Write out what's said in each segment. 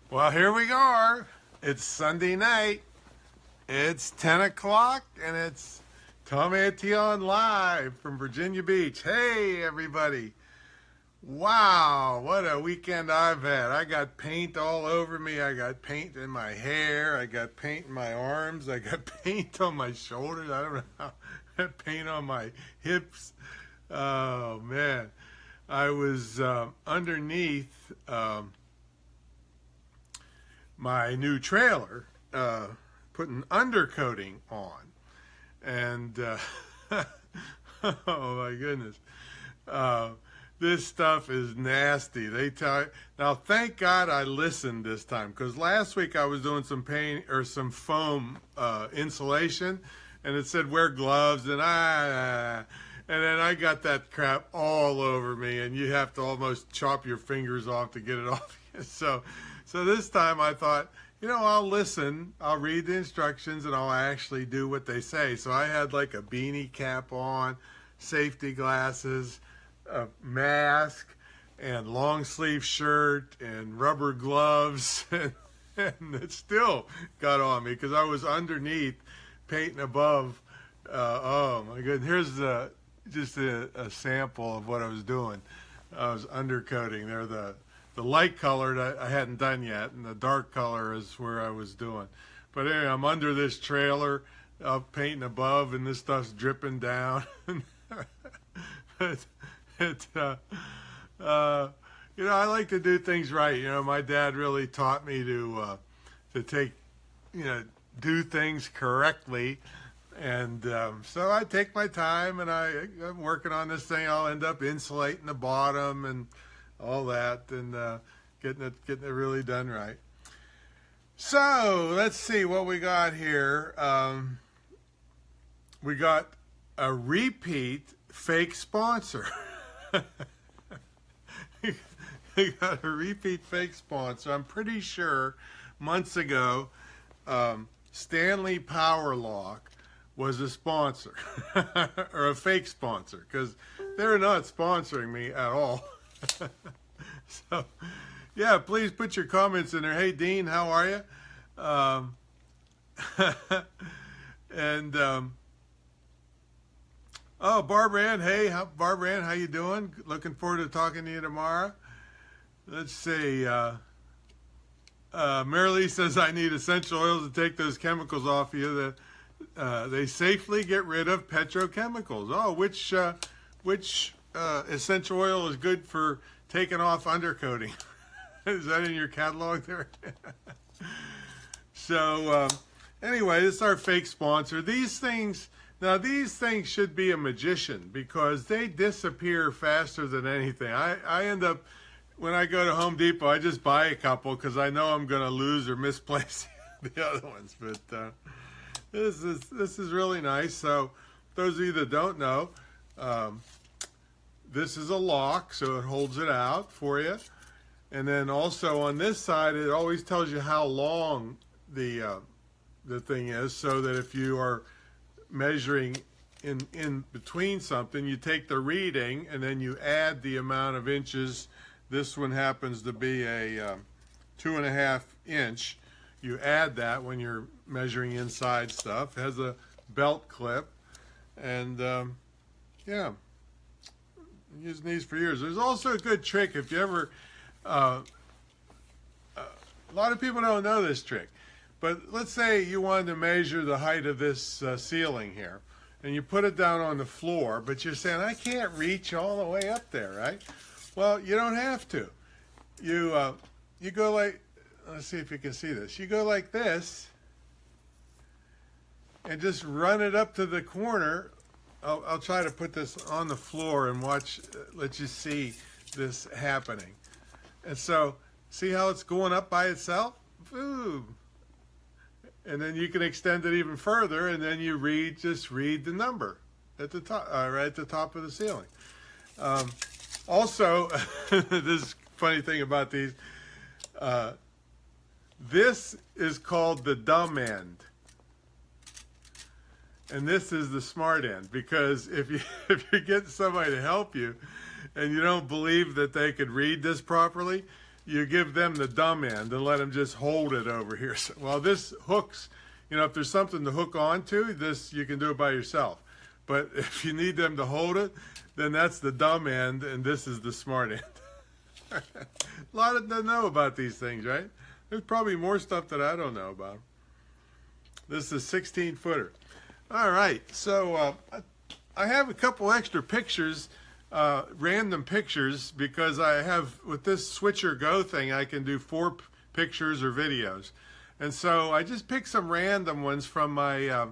Well, here we are. It's Sunday night. It's 10 o'clock, and it's Tom Antion live from Virginia Beach. Hey, everybody. Wow, what a weekend I've had. I got paint all over me. I got paint in my hair. I got paint in my arms. I got paint on my shoulders. I don't know how. Paint on my hips. Oh, man. I was underneath my new trailer, putting undercoating on, and oh my goodness, this stuff is nasty. They tell now. Thank God I listened this time, because last week I was doing some paint or some foam insulation, and it said wear gloves, and then I got that crap all over me, and you have to almost chop your fingers off to get it off. So this time I thought, I'll listen, I'll read the instructions, and I'll actually do what they say. So I had like a beanie cap on, safety glasses, a mask, and long sleeve shirt, and rubber gloves, and it still got on me because I was underneath painting above. Oh my goodness, here's just a sample of what I was doing. I was undercoating there. The light colored I hadn't done yet, and the dark color is where I was doing. But anyway, I'm under this trailer, painting above, and this stuff's dripping down. I like to do things right. My dad really taught me to take, do things correctly. And so I take my time, and I'm working on this thing. I'll end up insulating the bottom and all that, and getting it really done right. So let's see what we got here. We got a repeat fake sponsor. We got a repeat fake sponsor. I'm pretty sure months ago, Stanley Powerlock was a sponsor or a fake sponsor, because they're not sponsoring me at all. So, yeah, please put your comments in there. Hey, Dean, how are you? Oh, Barbara Ann, hey, Barbara Ann, how you doing? Looking forward to talking to you tomorrow. Let's see. Marilee says I need essential oils to take those chemicals off you. They safely get rid of petrochemicals. Oh, which essential oil is good for taking off undercoating? Is that in your catalog there? So anyway, this is our fake sponsor. These things should be a magician, because they disappear faster than anything. I end up, when I go to Home Depot, I just buy a couple because I know I'm going to lose or misplace the other ones. But this is really nice. So those of you that don't know, this is a lock, so it holds it out for you. And then also on this side, it always tells you how long the thing is, so that if you are measuring in between something, you take the reading and then you add the amount of inches. This one happens to be a 2.5 inch. You add that when you're measuring inside stuff. It has a belt clip, and yeah, I'm using these for years. There's also a good trick if you ever, a lot of people don't know this trick, but let's say you wanted to measure the height of this ceiling here, and you put it down on the floor, but you're saying, I can't reach all the way up there, right? Well, you don't have to. You go like, let's see if you can see this. You go like this, and just run it up to the corner. I'll try to put this on the floor and watch, let you see this happening. And so, see how it's going up by itself? Ooh. And then you can extend it even further, and then you just read the number at the top, right at the top of the ceiling. Also, this funny thing about these, this is called the dumb end, and this is the smart end, because if you get somebody to help you and you don't believe that they could read this properly, you give them the dumb end and let them just hold it over here. So, well, this hooks, if there's something to hook onto, this you can do it by yourself. But if you need them to hold it, then that's the dumb end, and this is the smart end. A lot of them know about these things, right? There's probably more stuff that I don't know about. This is a 16-footer. All right, so I have a couple extra pictures, random pictures, because I have, with this Switcher Go thing, I can do 4 pictures or videos. And so I just picked some random ones from my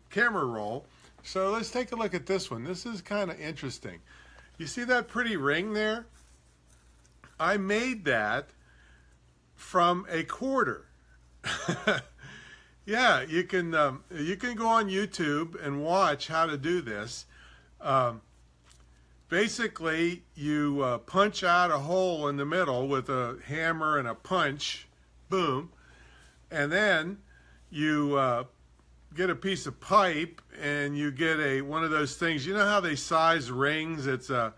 camera roll. So let's take a look at this one. This is kind of interesting. You see that pretty ring there? I made that from a quarter. Yeah, you can go on YouTube and watch how to do this. Basically, you punch out a hole in the middle with a hammer and a punch, boom, and then you get a piece of pipe and you get one of those things. You know how they size rings? I'm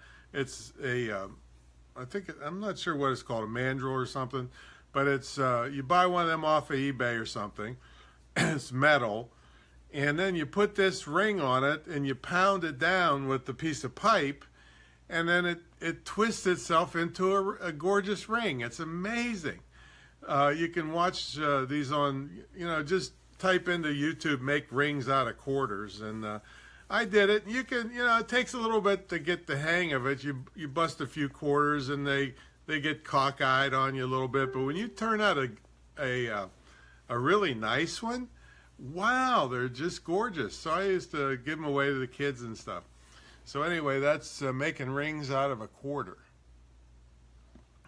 not sure what it's called, a mandrel or something, but it's you buy one of them off of eBay or something. It's metal, and then you put this ring on it and you pound it down with the piece of pipe, and then it twists itself into a gorgeous ring. It's amazing. You can watch these on, just type into YouTube, make rings out of quarters, and I did it. You can, it takes a little bit to get the hang of it. You bust a few quarters and they get cockeyed on you a little bit, but when you turn out a really nice one, wow, they're just gorgeous. So I used to give them away to the kids and stuff. So anyway, that's making rings out of a quarter.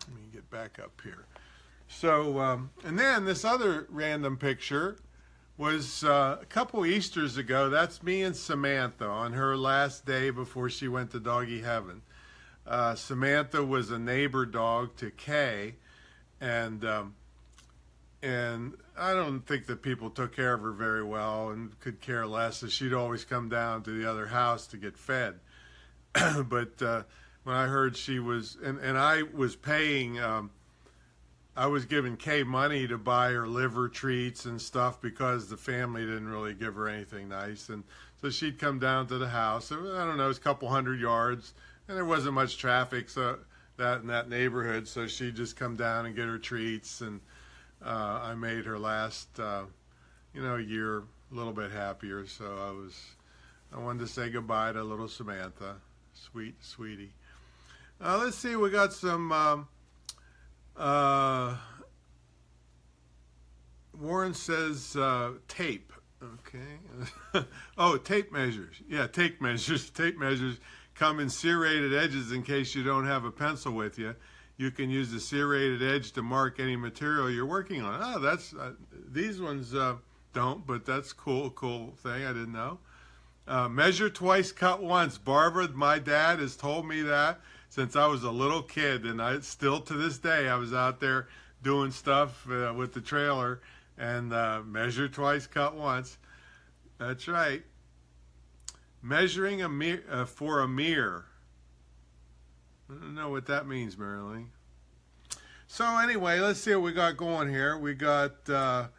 Let me get back up here. So, and then this other random picture was a couple Easters ago. That's me and Samantha on her last day before she went to doggy heaven. Samantha was a neighbor dog to Kay, and I don't think that people took care of her very well and could care less, as she'd always come down to the other house to get fed. But when I heard she was, and I was paying, I was giving Kay money to buy her liver treats and stuff because the family didn't really give her anything nice. And so she'd come down to the house. I don't know, it was a couple 100 yards, and there wasn't much traffic so in that neighborhood, so she'd just come down and get her treats. And I made her last, year a little bit happier. So I wanted to say goodbye to little Samantha, sweetie. Let's see, we got some. Warren says tape. Okay. Oh, tape measures. Yeah, tape measures. Tape measures come in serrated edges in case you don't have a pencil with you. You can use the serrated edge to mark any material you're working on. Oh, that's these ones don't, but that's cool thing. I didn't know. Measure twice, cut once. Barbara, my dad, has told me that since I was a little kid, and I still to this day I was out there doing stuff with the trailer, and measure twice, cut once. That's right. Measuring for a mirror. I don't know what that means, Marilyn. So anyway, let's see what we got going here. We got a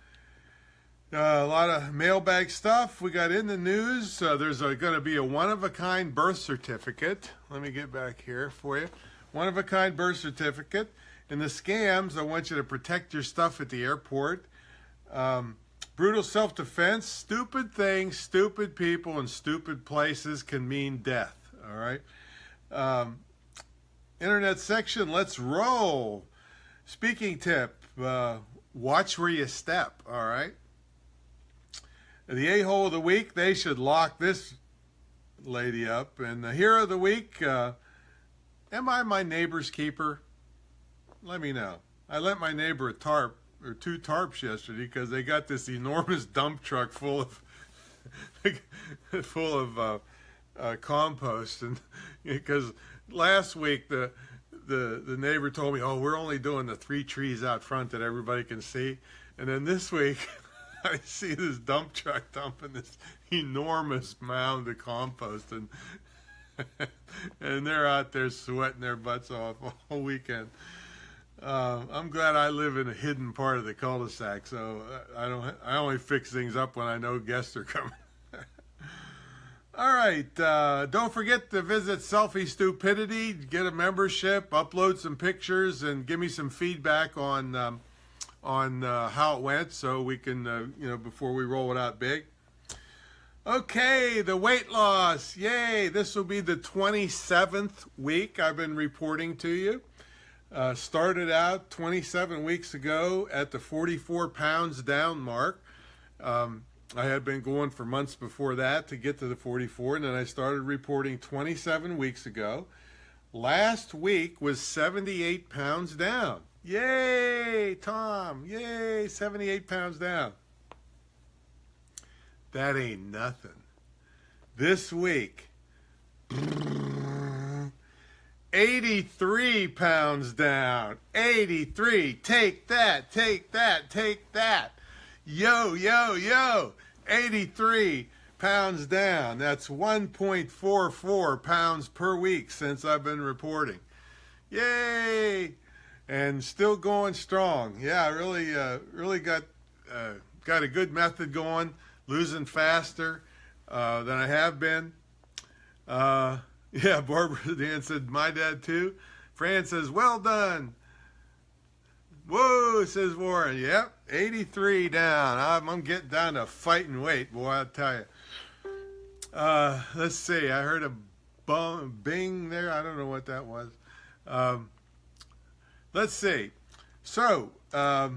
lot of mailbag stuff. We got in the news. There's going to be a one-of-a-kind birth certificate. Let me get back here for you. One-of-a-kind birth certificate. In the scams, I want you to protect your stuff at the airport. Brutal self-defense. Stupid things, stupid people, and stupid places can mean death. All right. Internet section, let's roll. Speaking tip, watch where you step, all right? The a-hole of the week, they should lock this lady up. And the hero of the week, am I my neighbor's keeper? Let me know. I lent my neighbor a tarp, or 2 tarps yesterday, because they got this enormous dump truck full of compost. And because last week the neighbor told me, oh, we're only doing the 3 trees out front that everybody can see. And then this week I see this dump truck dumping this enormous mound of compost, and And they're out there sweating their butts off all weekend. I'm glad I live in a hidden part of the cul-de-sac, so I only fix things up when I know guests are coming. All right, don't forget to visit Selfie Stupidity, get a membership, upload some pictures, and give me some feedback on how it went, so we can before we roll it out big. Okay, the weight loss, yay! This will be the 27th week I've been reporting to you. Started out 27 weeks ago at the 44 pounds down mark. I had been going for months before that to get to the 44, and then I started reporting 27 weeks ago. Last week was 78 pounds down. Yay, Tom! Yay, 78 pounds down. That ain't nothing. This week, 83 pounds down. 83. Take that, take that, take that. Yo, yo, yo. 83 pounds down. That's 1.44 pounds per week since I've been reporting. Yay! And still going strong. Yeah, really got a good method going. Losing faster than I have been. Yeah, Barbara Dan said, my dad too. Fran says, well done. Whoa, says Warren. Yep, 83 down. I'm getting down to fighting weight, boy, I'll tell you. Let's see. I heard a bing there. I don't know what that was. Let's see. So, let's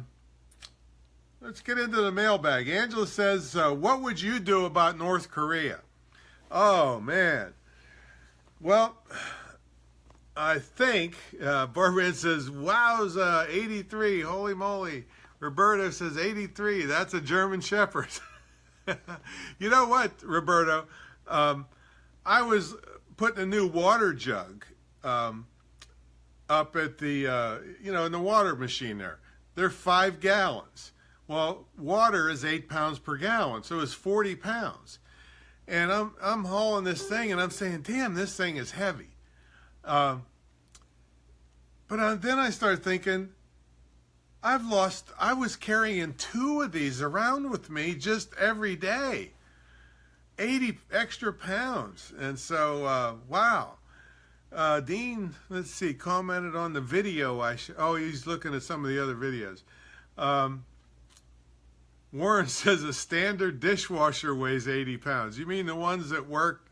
get into the mailbag. Angela says, what would you do about North Korea? Oh, man. Well, I think Barbara says, wowza, 83, holy moly. Roberto says 83, that's a German Shepherd. You know what, Roberto? I was putting a new water jug up at the, in the water machine there. They're 5 gallons. Well, water is 8 pounds per gallon, so it's 40 pounds. And I'm hauling this thing, and I'm saying, damn, this thing is heavy. But then I started thinking, I was carrying 2 of these around with me just every day. 80 extra pounds. And so, wow. Dean, let's see, commented on the video. He's looking at some of the other videos. Warren says a standard dishwasher weighs 80 pounds. You mean the ones that work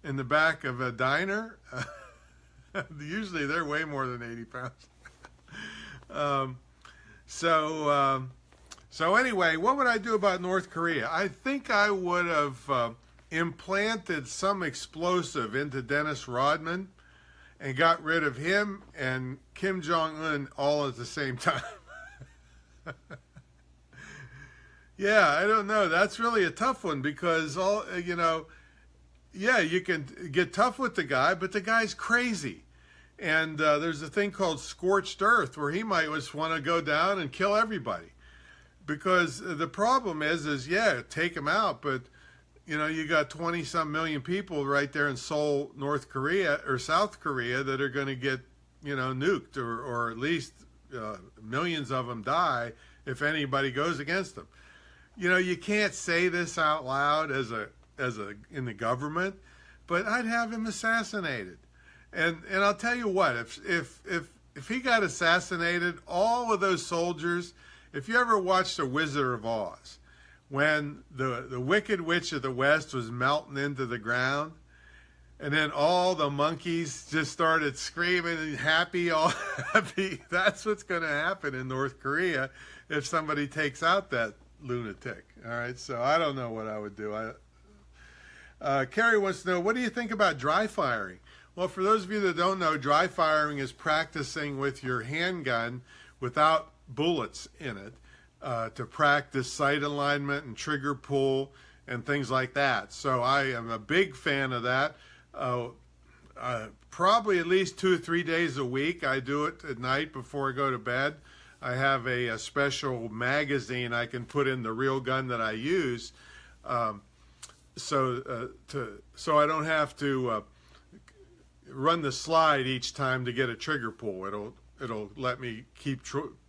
in the back of a diner? Usually they're way more than 80 pounds. So anyway, what would I do about North Korea? I think I would have implanted some explosive into Dennis Rodman and got rid of him and Kim Jong-un all at the same time. Yeah, I don't know. That's really a tough one because you can get tough with the guy, but the guy's crazy. And there's a thing called scorched earth where he might just want to go down and kill everybody. Because the problem is take him out, but you got 20-some million people right there in Seoul, North Korea or South Korea that are going to get, nuked or at least millions of them die if anybody goes against them. You can't say this out loud in the government, but I'd have him assassinated. And I'll tell you what, if he got assassinated, all of those soldiers, if you ever watched The Wizard of Oz, when the Wicked Witch of the West was melting into the ground, and then all the monkeys just started screaming and all happy, that's what's going to happen in North Korea if somebody takes out that lunatic. All right, so I don't know what I would do. Carrie wants to know, what do you think about dry firing? Well, for those of you that don't know, dry firing is practicing with your handgun without bullets in it to practice sight alignment and trigger pull and things like that. So I am a big fan of that. Probably at least 2 or 3 days a week. I do it at night before I go to bed. I have a special magazine I can put in the real gun that I use, so I don't have to run the slide each time to get a trigger pull. It'll let me keep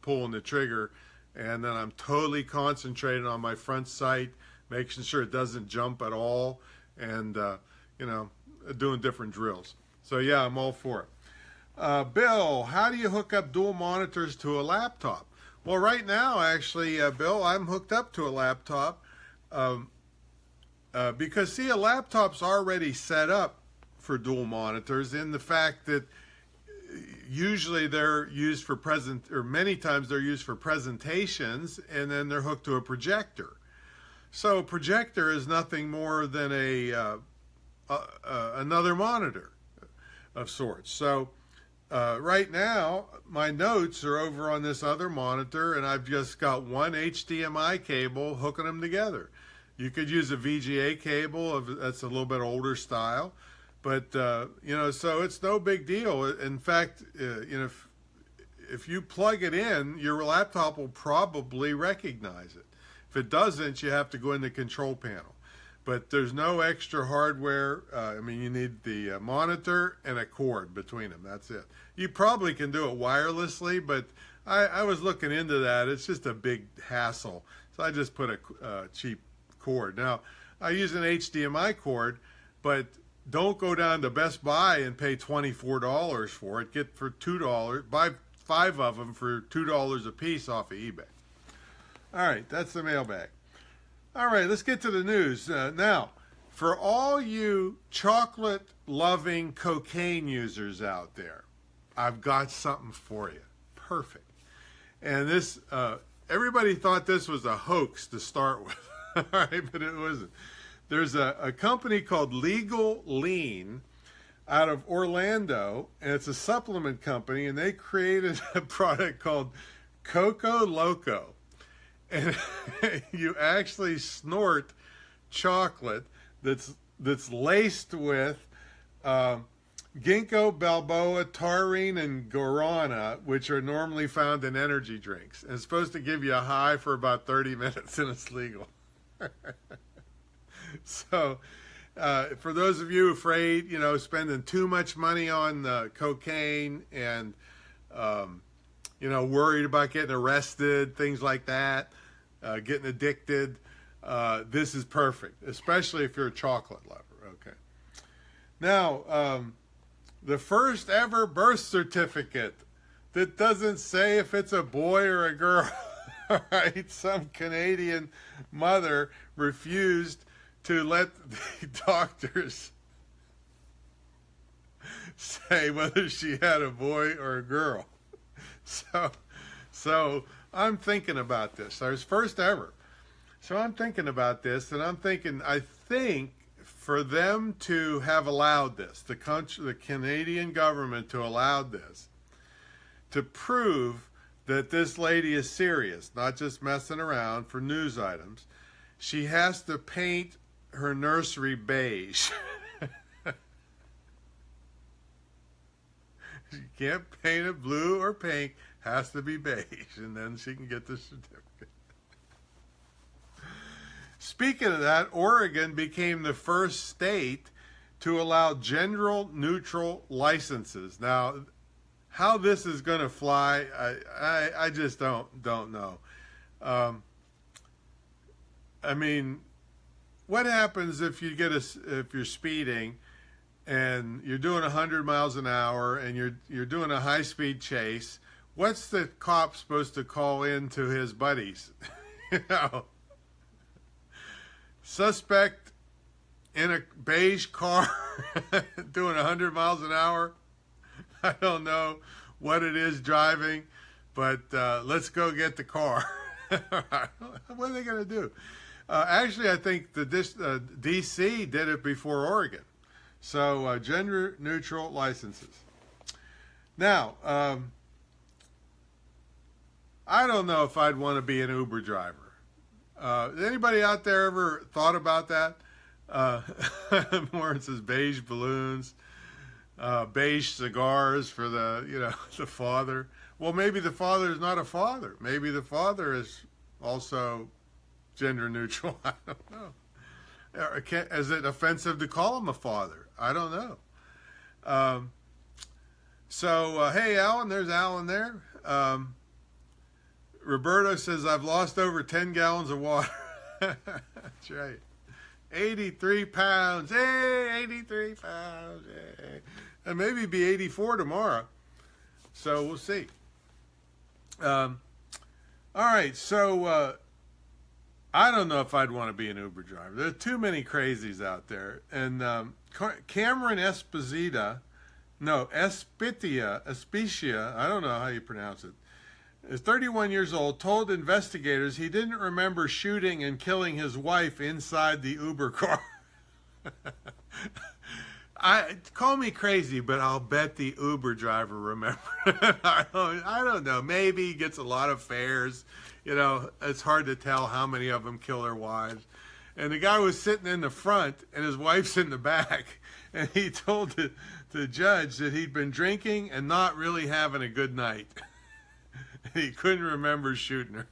pulling the trigger, and then I'm totally concentrated on my front sight, making sure it doesn't jump at all, and doing different drills. So yeah, I'm all for it. Bill, how do you hook up dual monitors to a laptop? Well, right now, actually, Bill, I'm hooked up to a laptop because, see, a laptop's already set up for dual monitors in the fact that usually they're used for many times they're used for presentations, and then they're hooked to a projector. So a projector is nothing more than another monitor of sorts. So right now, my notes are over on this other monitor, and I've just got one HDMI cable hooking them together. You could use a VGA cable, that's a little bit older style, but so it's no big deal. In fact, if you plug it in, your laptop will probably recognize it. If it doesn't, you have to go in the control panel. But there's no extra hardware. You need the monitor and a cord between them. That's it. You probably can do it wirelessly, but I was looking into that. It's just a big hassle. So I just put a cheap cord. Now, I use an HDMI cord, but don't go down to Best Buy and pay $24 for it. Get for $2. Buy 5 of them for $2 a piece off of eBay. All right, that's the mailbag. All right, let's get to the news. Now, for all you chocolate-loving cocaine users out there, I've got something for you. Perfect. And this, everybody thought this was a hoax to start with, all right, but it wasn't. There's a company called Legal Lean out of Orlando, and it's a supplement company, and they created a product called Coco Loco. And you actually snort chocolate that's laced with ginkgo biloba, taurine, and guarana, which are normally found in energy drinks. And it's supposed to give you a high for about 30 minutes, and it's legal. So for those of you afraid, spending too much money on cocaine and, worried about getting arrested, things like that, getting addicted, this is perfect, especially if you're a chocolate lover. Okay. Now, the first ever birth certificate that doesn't say if it's a boy or a girl. All right, some Canadian mother refused to let the doctors say whether she had a boy or a girl. So I'm thinking about this. There's first ever. So I'm thinking about this, and I think for them to have allowed this, the Canadian government to allow this, to prove that this lady is serious, not just messing around for news items, she has to paint her nursery beige. She can't paint it blue or pink, has to be beige, and then she can get the certificate. Speaking of that, Oregon became the first state to allow gender-neutral licenses. Now, how this is going to fly, I just don't know. What happens if you're speeding and you're doing 100 miles an hour and you're doing a high-speed chase? What's the cop supposed to call in to his buddies? Suspect in a beige car doing 100 miles an hour. I don't know what it is driving, but let's go get the car. What are they going to do? Actually, I think the D.C. did it before Oregon. So gender-neutral licenses. Now, I don't know if I'd want to be an Uber driver. Anybody out there ever thought about that? Lawrence's beige balloons, beige cigars for the father. Well, maybe the father is not a father. Maybe the father is also gender neutral. I don't know. Is it offensive to call him a father? I don't know. So, hey, Alan, there's Alan there. Roberto says, I've lost over 10 gallons of water. That's right. 83 pounds. Hey, 83 pounds. Hey. And maybe be 84 tomorrow. So we'll see. All right. So I don't know if I'd want to be an Uber driver. There are too many crazies out there. And Cameron Espitia, I don't know how you pronounce it, is 31 years old, told investigators he didn't remember shooting and killing his wife inside the Uber car. Call me crazy, but I'll bet the Uber driver remembered. I don't know. Maybe he gets a lot of fares. You know, it's hard to tell how many of them kill their wives. And the guy was sitting in the front, and his wife's in the back. And he told the judge that he'd been drinking and not really having a good night. He couldn't remember shooting her.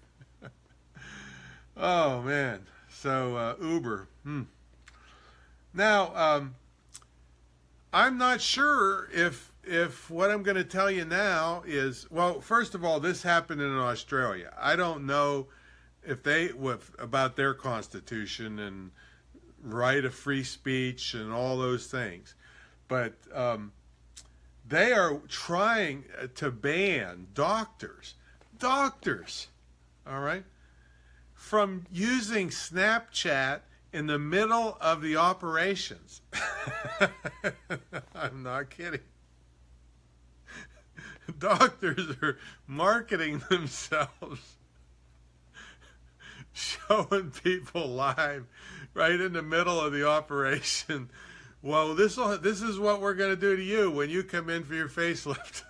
Oh, man. So, Uber. Now, I'm not sure if what I'm going to tell you now is, well, first of all, this happened in Australia. I don't know if about their constitution and right of free speech and all those things. But they are trying to ban doctors, all right, from using Snapchat in the middle of the operations. I'm not kidding. Doctors are marketing themselves, showing people live right in the middle of the operation. Well, this is what we're going to do to you when you come in for your facelift.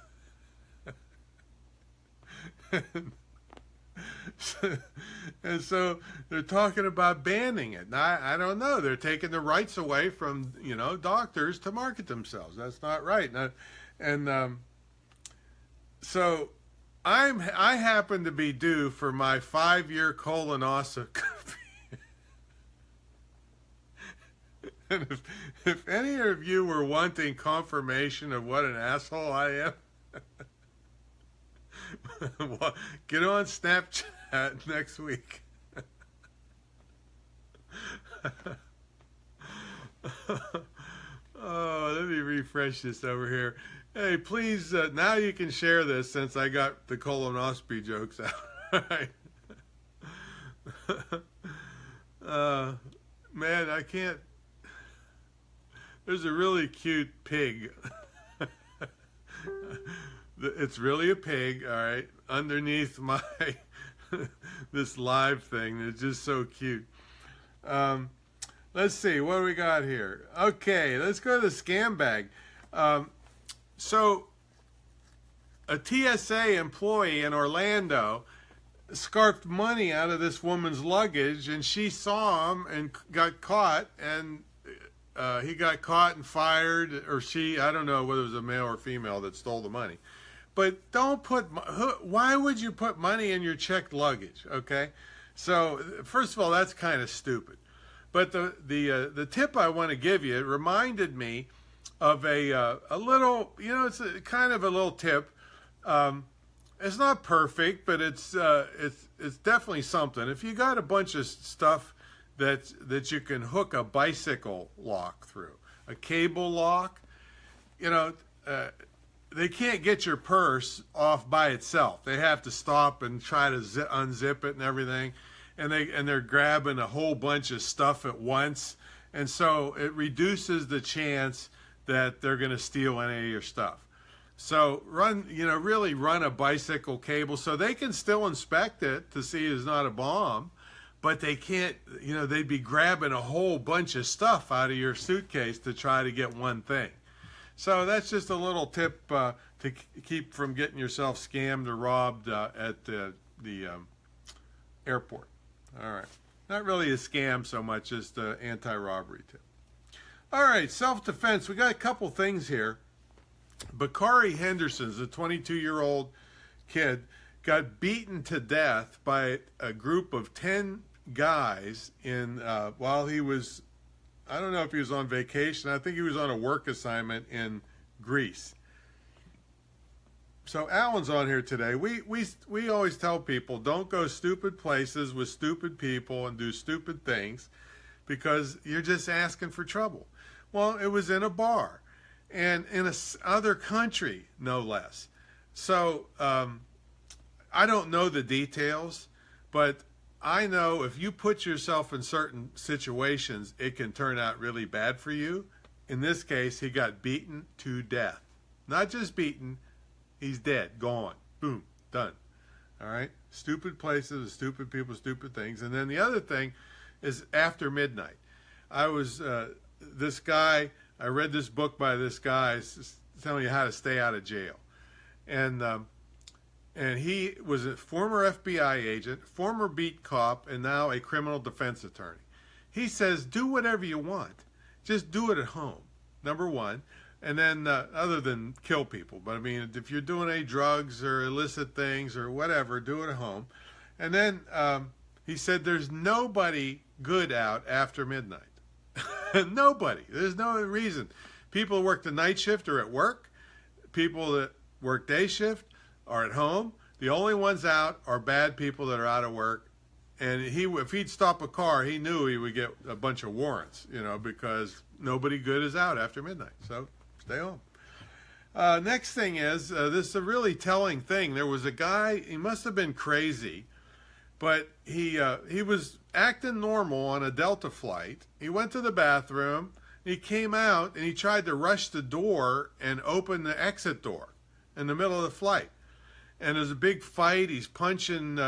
And so they're talking about banning it. Now, I don't know. They're taking the rights away from, doctors to market themselves. That's not right. So I happen to be due for my 5-year colonoscopy. And if any of you were wanting confirmation of what an asshole I am, well, get on Snapchat next week. Oh, let me refresh this over here. Hey, please, now you can share this since I got the colonoscopy jokes out. Man, I can't. There's a really cute pig. It's really a pig, all right, underneath my this live thing. It's just so cute. Let's see, what do we got here? Okay, let's go to the scam bag. So a TSA employee in Orlando scarfed money out of this woman's luggage, and she saw him and got caught, and he got caught and fired, or I don't know whether it was a male or female that stole the money. But why would you put money in your checked luggage, okay? So, first of all, that's kind of stupid. But the tip I want to give you, it reminded me of a little, it's kind of a little tip. It's not perfect, but it's definitely something. If you got a bunch of stuff that you can hook a bicycle lock through, a cable lock, they can't get your purse off by itself. They have to stop and try to unzip it and everything, and they're grabbing a whole bunch of stuff at once, and so it reduces the chance that they're going to steal any of your stuff. So really run a bicycle cable so they can still inspect it to see it's not a bomb, but they can't. They'd be grabbing a whole bunch of stuff out of your suitcase to try to get one thing. So that's just a little tip to keep from getting yourself scammed or robbed at the airport. All right. Not really a scam so much as the anti-robbery tip. All right, self-defense. We got a couple things here. Bakari Henderson's a 22-year-old kid, got beaten to death by a group of 10 guys while he was, I don't know if he was on vacation. I think he was on a work assignment in Greece. So Alan's on here today. We always tell people, don't go stupid places with stupid people and do stupid things, because you're just asking for trouble. Well, it was in a bar, and in a other country, no less. So I don't know the details, but I know if you put yourself in certain situations, it can turn out really bad for you. In this case, he got beaten to death. Not just beaten, he's dead, gone, boom, done. All right? Stupid places, stupid people, stupid things. And then the other thing is after midnight. I was, this guy, I read this book by this guy telling you how to stay out of jail. And he was a former FBI agent, former beat cop, and now a criminal defense attorney. He says, do whatever you want. Just do it at home, number one. And then other than kill people. But I mean, if you're doing any drugs or illicit things or whatever, do it at home. And then he said there's nobody good out after midnight. Nobody. There's no reason. People who work the night shift are at work. People that work day shift are at home. The only ones out are bad people that are out of work. And if he'd stop a car, he knew he would get a bunch of warrants, because nobody good is out after midnight. So stay home. Next thing is, this is a really telling thing. There was a guy, he must have been crazy, but he was acting normal on a Delta flight. He went to the bathroom, he came out, and he tried to rush the door and open the exit door in the middle of the flight. And there's a big fight. He's punching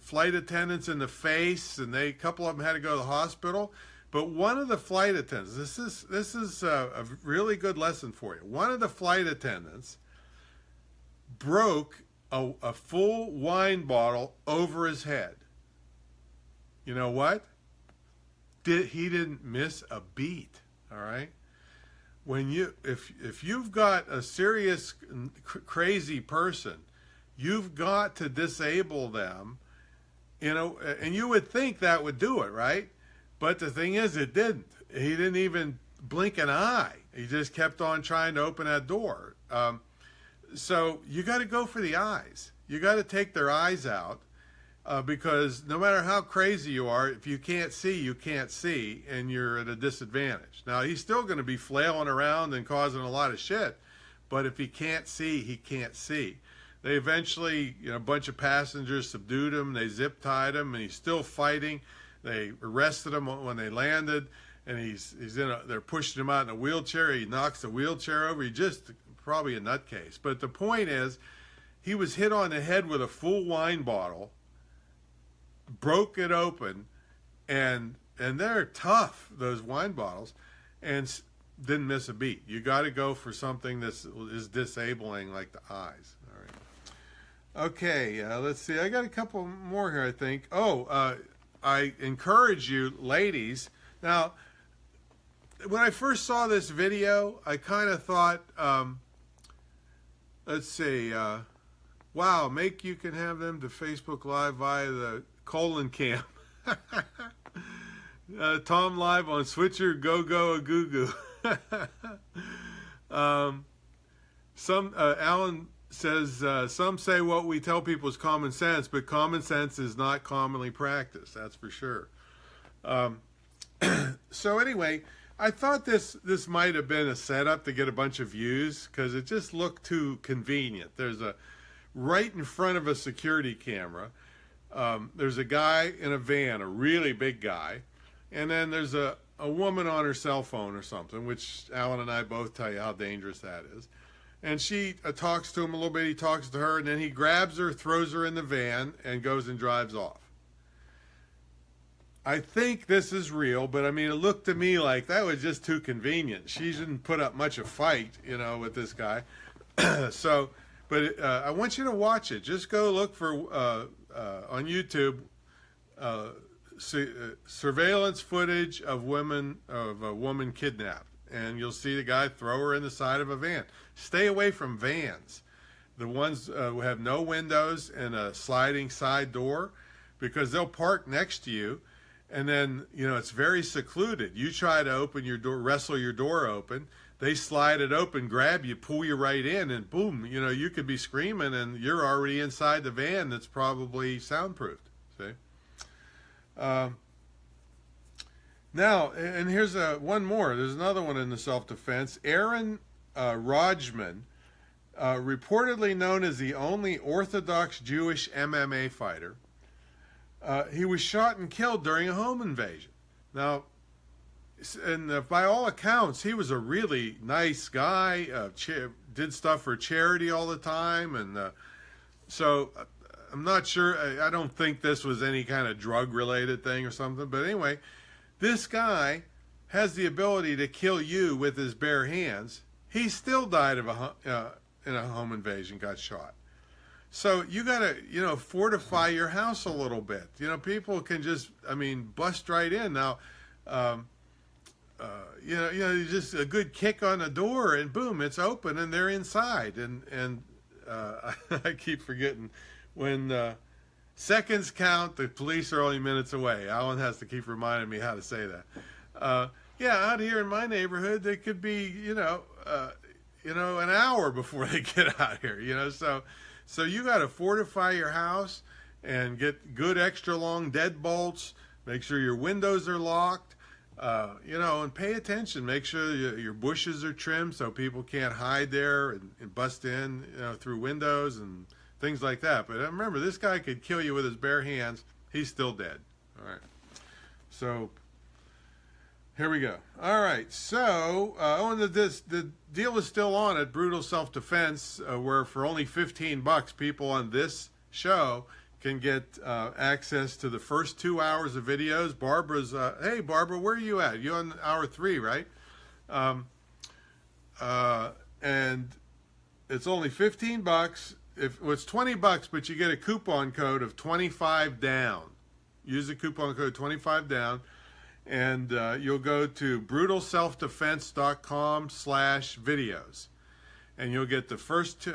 flight attendants in the face, and a couple of them had to go to the hospital. But one of the flight attendants, this is a really good lesson for you. One of the flight attendants broke a full wine bottle over his head. You know what? He didn't miss a beat. All right. When if you've got a serious crazy person, you've got to disable them. And you would think that would do it, right? But the thing is, it didn't. He didn't even blink an eye. He just kept on trying to open that door. So you got to go for the eyes. You got to take their eyes out, because no matter how crazy you are, if you can't see, you can't see, and you're at a disadvantage. Now, he's still going to be flailing around and causing a lot of shit, but if he can't see, he can't see. They eventually, a bunch of passengers subdued him. They zip-tied him, and he's still fighting. They arrested him when they landed, and they're pushing him out in a wheelchair. He knocks the wheelchair over. He's just probably a nutcase. But the point is, he was hit on the head with a full wine bottle, broke it open, and they're tough, those wine bottles, and didn't miss a beat. You got to go for something that is disabling, like the eyes. All right. Okay, let's see. I got a couple more here, I think. I encourage you, ladies. Now, when I first saw this video, I kind of thought, let's see, wow, you can have them to Facebook Live via the colon cam. Tom Live on Switcher, go, a goo. Alan says, some say what we tell people is common sense, but common sense is not commonly practiced, that's for sure. So anyway, I thought this might have been a setup to get a bunch of views, because it just looked too convenient. There's right in front of a security camera, there's a guy in a van, a really big guy, and then there's a woman on her cell phone or something, which Alan and I both tell you how dangerous that is. And she talks to him a little bit, he talks to her, and then he grabs her, throws her in the van, and goes and drives off. I think this is real, but I mean, it looked to me like that was just too convenient. She didn't put up much of a fight, with this guy. But I want you to watch it. Just go look for, on YouTube, surveillance footage of a woman kidnapped. And you'll see the guy throw her in the side of a van. Stay away from vans. The ones who have no windows and a sliding side door, because they'll park next to you, and then, it's very secluded. You try to open your door, wrestle your door open, they slide it open, grab you, pull you right in, and boom, you could be screaming and you're already inside the van that's probably soundproofed. See? Now, and here's one more. There's another one in the self-defense. Aaron Rodgman, reportedly known as the only Orthodox Jewish MMA fighter, he was shot and killed during a home invasion. Now, and by all accounts, he was a really nice guy, did stuff for charity all the time, and so I'm not sure, I don't think this was any kind of drug-related thing or something, but anyway, this guy has the ability to kill you with his bare hands. He still died of in a home invasion, got shot. So you got to, fortify your house a little bit. People can just, bust right in. Now, just a good kick on the door and boom, it's open and they're inside. And I keep forgetting when seconds count, the police are only minutes away. Alan has to keep reminding me how to say that. Out here in my neighborhood, they could be, an hour before they get out here, So you got to fortify your house and get good extra long deadbolts. Make sure your windows are locked, and pay attention. Make sure your bushes are trimmed so people can't hide there and bust in, through windows and things like that. But remember, this guy could kill you with his bare hands. He's still dead. All right. So here we go. All right. So, the deal is still on at Brutal Self-Defense, where for only $15, people on this show can get access to the first 2 hours of videos. Barbara's, hey, Barbara, where are you at? You're on hour 3, right? And it's only $15. It's $20, but you get a coupon code of 25 down. Use the coupon code 25 down. And you'll go to brutalselfdefense.com/videos, and you'll get the first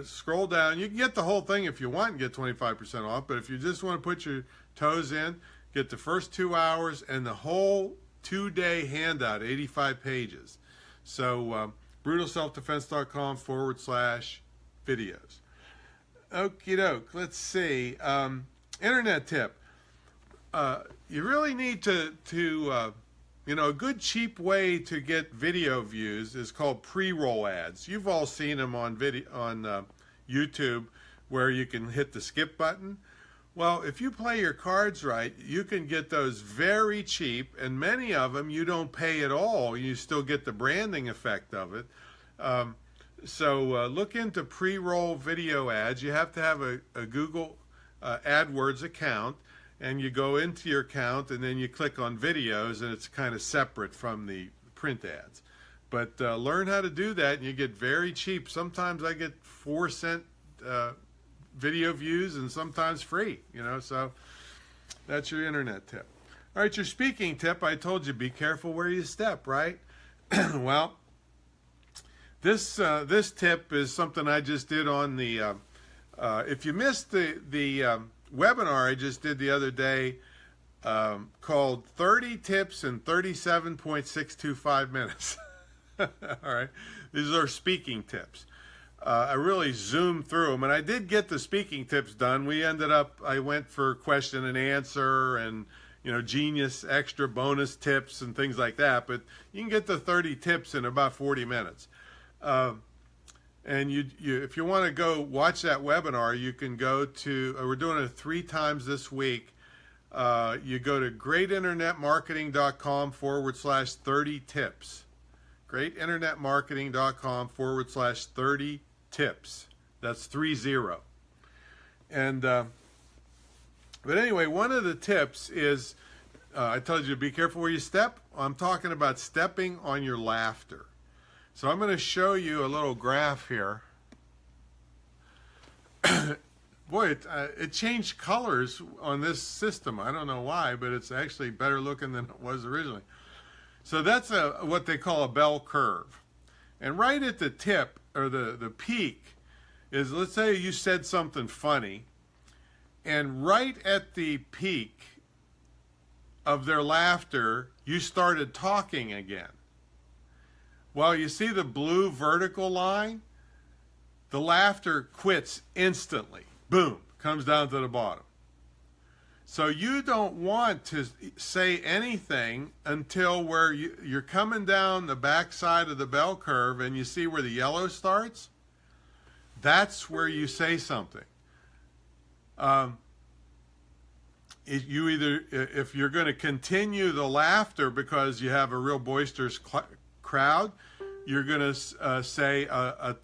scroll down. You can get the whole thing if you want and get 25% off, but if you just want to put your toes in, get the first 2 hours and the whole 2-day handout, 85 pages. So brutalselfdefense.com/videos. Okie doke. Let's see. Internet tip. You really need to a good cheap way to get video views is called pre-roll ads. You've all seen them on YouTube, where you can hit the skip button. Well, if you play your cards right, you can get those very cheap, and many of them you don't pay at all. You still get the branding effect of it. So look into pre-roll video ads. You have to have a Google AdWords account. And you go into your account and then you click on videos, and it's kind of separate from the print ads. But learn how to do that and you get very cheap. Sometimes I get 4-cent video views and sometimes free, so that's your internet tip. All right, your speaking tip, I told you be careful where you step, right? Well, this tip is something I just did on the, if you missed the webinar I just did the other day, called 30 Tips in 37.625 minutes. All right. These are speaking tips. I really zoomed through them, and I did get the speaking tips done. I went for question and answer and, genius extra bonus tips and things like that, but you can get the 30 tips in about 40 minutes. And if you want to go watch that webinar, you can go to, we're doing it 3 times this week. You go to greatinternetmarketing.com/30 tips. greatinternetmarketing.com/30 tips. That's 30. And, but anyway, one of the tips is, I told you to be careful where you step. I'm talking about stepping on your laughter. So I'm going to show you a little graph here. Boy, it changed colors on this system. I don't know why, but it's actually better looking than it was originally. So that's what they call a bell curve. And right at the tip, or the peak, is, let's say you said something funny, and right at the peak of their laughter, you started talking again. Well, you see the blue vertical line? The laughter quits instantly. Boom, comes down to the bottom. So you don't want to say anything until where you're coming down the back side of the bell curve and you see where the yellow starts. That's where you say something. If you're going to continue the laughter because you have a real boisterous crowd, you're going to say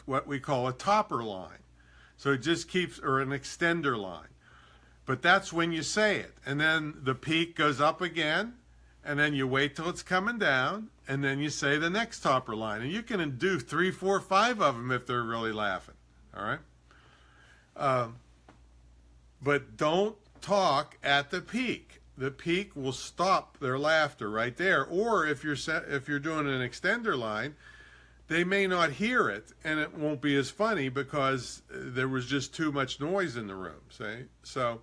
what we call a topper line. So it just keeps, or an extender line. But that's when you say it. And then the peak goes up again, and then you wait till it's coming down, and then you say the next topper line. And you can do 3, 4, 5 of them if they're really laughing. All right? But don't talk at the peak. The peak will stop their laughter right there. Or if you're doing an extender line, they may not hear it, and it won't be as funny because there was just too much noise in the room. See? So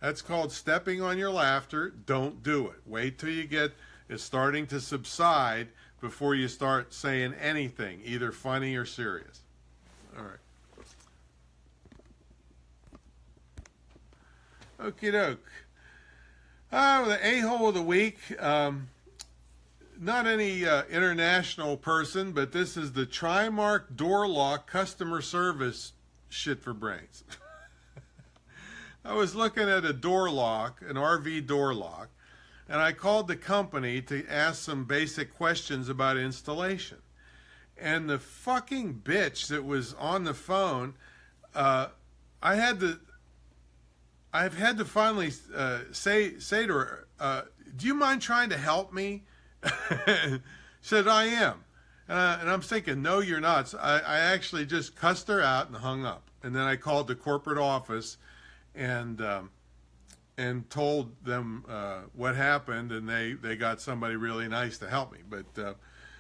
that's called stepping on your laughter. Don't do it. Wait till you get it starting to subside before you start saying anything, either funny or serious. All right. Okie doke. The a-hole of the week. Not any international person, but this is the Trimark door lock customer service shit for brains. I was looking at a door lock, an RV door lock, and I called the company to ask some basic questions about installation. And the fucking bitch that was on the phone, I've had to finally say to her, do you mind trying to help me? Said, I am. And I'm thinking, no, you're not. So I actually just cussed her out and hung up. And then I called the corporate office and told them what happened, and they got somebody really nice to help me. But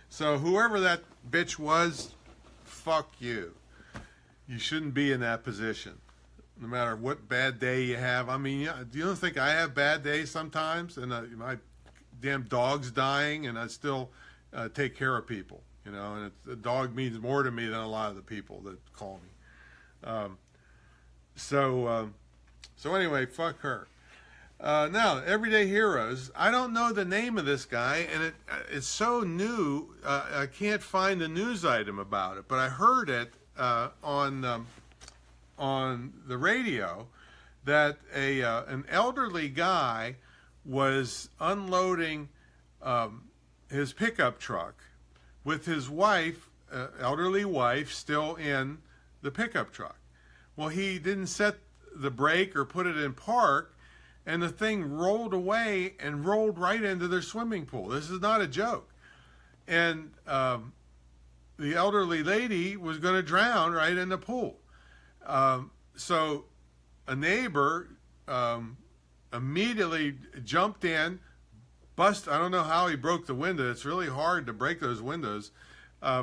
so whoever that bitch was, fuck you. You shouldn't be in that position, no matter what bad day you have. I mean, do you don't think I have bad days sometimes? And my damn dog's dying, and I still take care of people, you know. And the dog means more to me than a lot of the people that call me. So anyway, fuck her. Now, Everyday Heroes. I don't know the name of this guy, and it's so new. I can't find a news item about it, but I heard it on the radio that an elderly guy was unloading his pickup truck with his wife, elderly wife, still in the pickup truck. Well, he didn't set the brake or put it in park, and the thing rolled away and rolled right into their swimming pool. This is not a joke. And the elderly lady was going to drown right in the pool. So a neighbor immediately jumped in, I don't know how he broke the window. It's really hard to break those windows.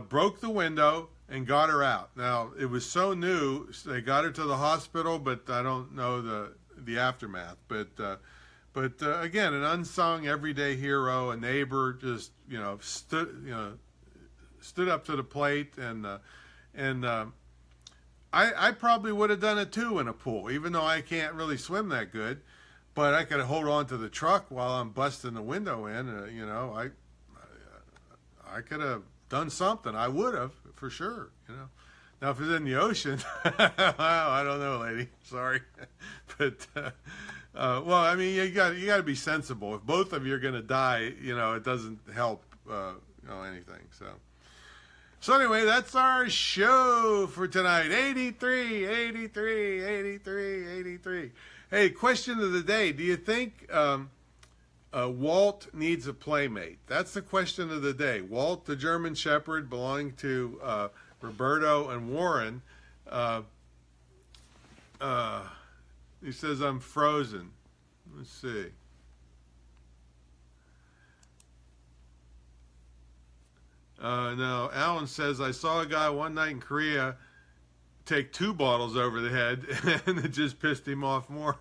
Broke the window and got her out. Now, it was so new, they got her to the hospital, but I don't know the aftermath. But again, an unsung everyday hero, a neighbor just, stood up to the plate, and I probably would have done it too in a pool, even though I can't really swim that good. But I could hold on to the truck while I'm busting the window in. I could have done something. I would have, for sure. Now if it's in the ocean, I don't know, lady. Sorry, but well, I mean, you got to be sensible. If both of you are going to die, it doesn't help anything. So anyway, that's our show for tonight. 83. Hey, question of the day. Do you think Walt needs a playmate? That's the question of the day. Walt, the German Shepherd belonging to Roberto and Warren. He says, I'm frozen. Let's see. Now, Alan says, I saw a guy one night in Korea take 2 bottles over the head, and it just pissed him off more.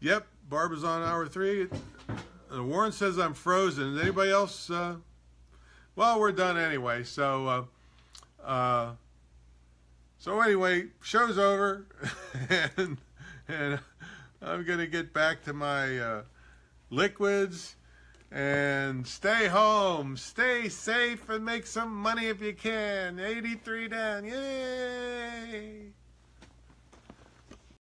Yep, Barb is on hour 3. Warren says I'm frozen. Is anybody else? Well, we're done anyway. So anyway, show's over, and I'm gonna get back to my liquids. And stay home, stay safe, and make some money if you can. 83 down, yay!